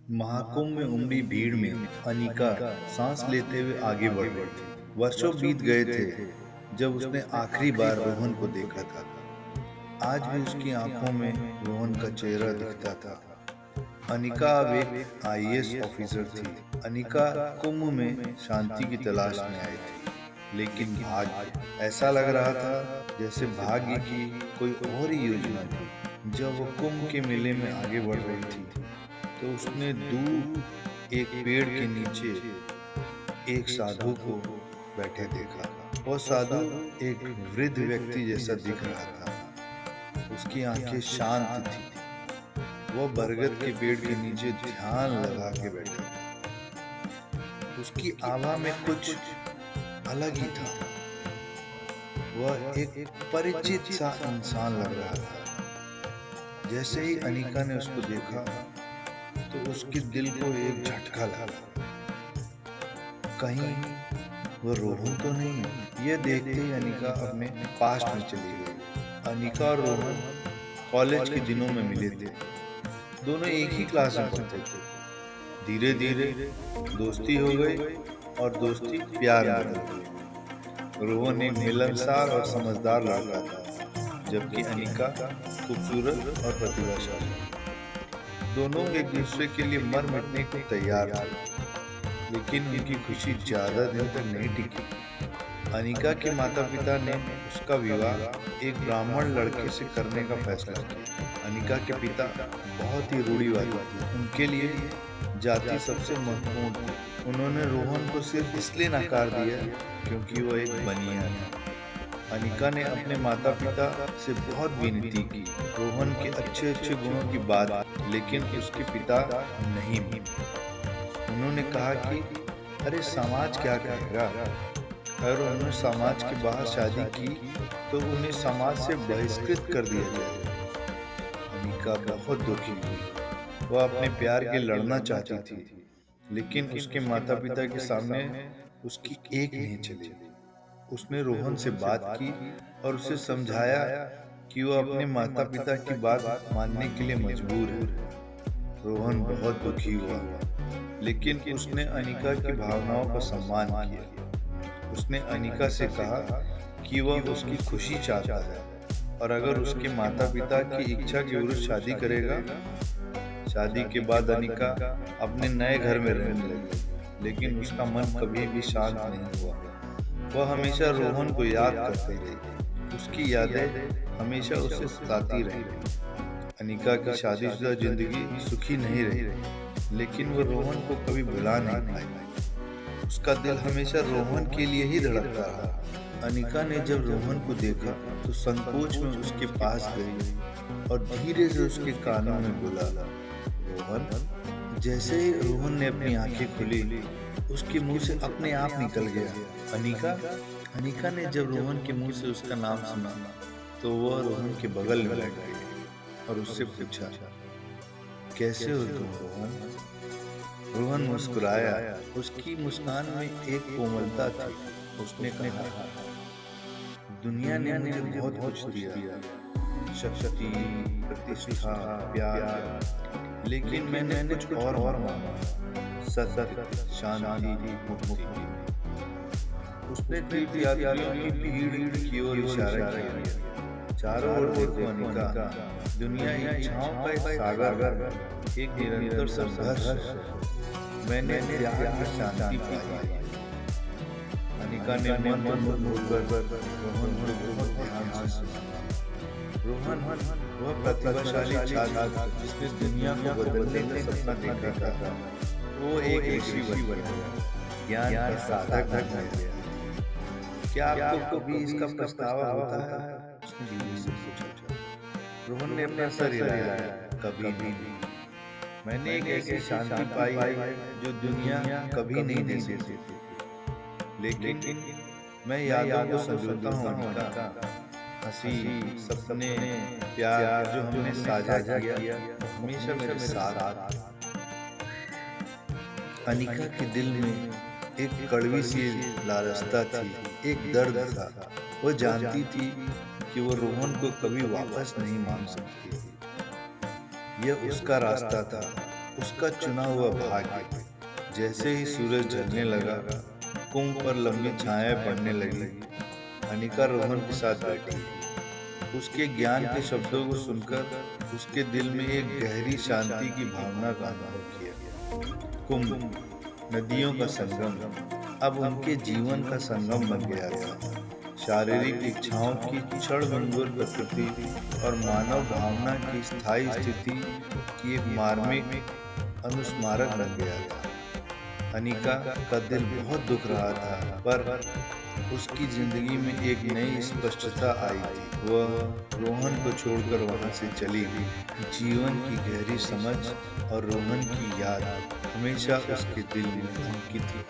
महाकुंभ में उमड़ी भीड़ में अनिका सांस लेते हुए आगे बढ़ रही थी। वर्षों बीत गए थे जब उसने आखिरी बार रोहन को देखा था। आज भी उसकी आंखों में रोहन का चेहरा दिखता था। अनिका अब एक आईएएस ऑफिसर थी। अनिका कुंभ में शांति की तलाश में आई थी, लेकिन भाग्य ऐसा लग रहा था जैसे भाग्य की कोई और ही योजना थी। जब वो कुंभ के मेले में आगे बढ़ रही थी, तो उसने दूर एक पेड़ के नीचे एक साधु को बैठे देखा। वह साधु एक वृद्ध व्यक्ति जैसा दिख रहा था। उसकी आंखें शांत थी। वह बरगद के पेड़ के नीचे ध्यान लगा के बैठा था। उसकी आभा में कुछ अलग ही था। वह एक परिचित सा इंसान लग रहा था। जैसे ही अनिका ने उसको देखा, तो उसके दिल को एक झटका लगा। कहीं वो रोहन तो नहीं। यह देखते ही अनिका अपने पास्ट में चली गई। अनिका और रोहन कॉलेज के दिनों में मिले थे। दोनों एक ही क्लास में पढ़ते थे। धीरे धीरे दोस्ती हो गई और दोस्ती प्यार में बदल गई। रोहन एक मिलनसार और समझदार लड़का था, जबकि अनिका खूबसूरत और प्रतिभाशाली। दोनों एक दूसरे के लिए मर मिटने को तैयार थे, लेकिन उनकी खुशी ज्यादा दिन तक नहीं टिकी। अनिका के माता पिता ने उसका विवाह एक ब्राह्मण लड़के से करने का फैसला किया। अनिका के पिता बहुत ही रूढ़िवादी थे। उनके लिए जाति सबसे महत्वपूर्ण थी। उन्होंने रोहन को सिर्फ इसलिए नकार दिया क्योंकि वो एक बनिया था। अनिका ने अपने माता पिता से बहुत विनती की, रोहन के अच्छे अच्छे गुणों की बात, लेकिन उसके पिता नहीं माने। उन्होंने कहा कि अरे समाज क्या कहेगा। अगर उन्होंने समाज के बाहर शादी की तो उन्हें समाज से बहिष्कृत कर दिया जाएगा। अनिका बहुत दुखी हुई। वह अपने प्यार के लड़ना चाहती थी, लेकिन उसके माता पिता के सामने उसकी एक नहीं चली। उसने रोहन से बात की और उसे समझाया कि वह अपने माता पिता की बात मानने के लिए मजबूर है। रोहन बहुत दुखी हुआ, लेकिन उसने अनिका की भावनाओं का सम्मान किया। उसने अनिका से कहा कि वह उसकी खुशी चाहता है और अगर उसके माता पिता की इच्छा के विरुद्ध शादी करेगा। शादी के बाद अनिका अपने नए घर में रहने लगी, लेकिन उसका मन कभी भी शांत नहीं हुआ। वह हमेशा रोहन को याद करती रही। उसकी यादें हमेशा उसे सताती रही। अनिका की शादीशुदा जिंदगी सुखी नहीं रही, लेकिन वो रोहन को कभी भुला नहीं पाई। उसका दिल हमेशा रोहन के लिए ही धड़कता रहा। अनिका ने जब रोहन को देखा तो संकोच में उसके पास गई और धीरे से उसके कानों में बोला, रोहन। जैसे ही रोहन ने अपनी आंखें खोली, उसके मुंह से अपने आप निकल गया, अनिका। अनिका ने जब रोहन के मुंह से उसका नाम सुना, तो वह रोहन के बगल में बैठ गई और उससे पूछा, कैसे हो तुम रोहन? रोहन मुस्कुराया। उसकी मुस्कान में एक कोमलता थी। उसने कहा, दुनिया ने मुझे बहुत कुछ दिया, शक्ति, प्रतिष्ठा, प्यार, लेकिन मैंने कुछ और मांगा, सत्य, शांति, मुक्ति। उसने तीर्थयात्रियों की भीड़ की ओर इशारा किया। चारों ओर देखो अनिका, दुनिया इच्छाओं का एक सागर, एक निरंतर संघर्ष। मैंने त्याग में शांति पाई। अनिका ने मन रोहन को बहुत ध्यान से सुना। रोहन वह प्रतिभाशाली छात्र जिसने दुनिया को बदलने का सपना देखा था। वो एक ऋषि बन गया, ज्ञान का साधक बन गया। क्या आपको कभी इसका पछतावा होता है? उसने धीरे से पूछा। रोहन ने अपना सर हिलाया, कभी नहीं। मैंने एक ऐसी शांति पाई है जो दुनिया कभी नहीं दे सकती थी। लेकिन मैं यादों को संजोता हूँ अनिका। हंसी, सपने, प्यार जो हमने साझा किया, वो हमेशा मेरे साथ। अनिका के दिल में एक कड़वी सी लालसा थी, एक दर्द था। वो जानती थी कि वो रोहन को कभी वापस नहीं मान सकती थी। यह उसका रास्ता था, उसका चुना हुआ भाग्य। जैसे ही सूरज ढलने लगा, कुंभ पर लंबी छायाएं पड़ने लगी। अनिका रोहन के साथ बैठी। उसके ज्ञान के शब्दों को सुनकर उसके दिल में एक गहरी शांति की भावना का अनुभव किया। कुंभ, नदियों का संगम, अब उनके जीवन का संगम बन गया था। शारीरिक इच्छाओं की क्षणभंगुर प्रकृति और मानव भावना की स्थायी स्थिति की एक मार्मिक अनुस्मारक बन गया था। अनिका का दिल बहुत दुख रहा था, पर उसकी जिंदगी में एक नई स्पष्टता आई थी। वह रोहन को छोड़कर वहां से चली गई। जीवन की गहरी समझ और रोहन की याद हमेशा उसके दिल में अंकित थी।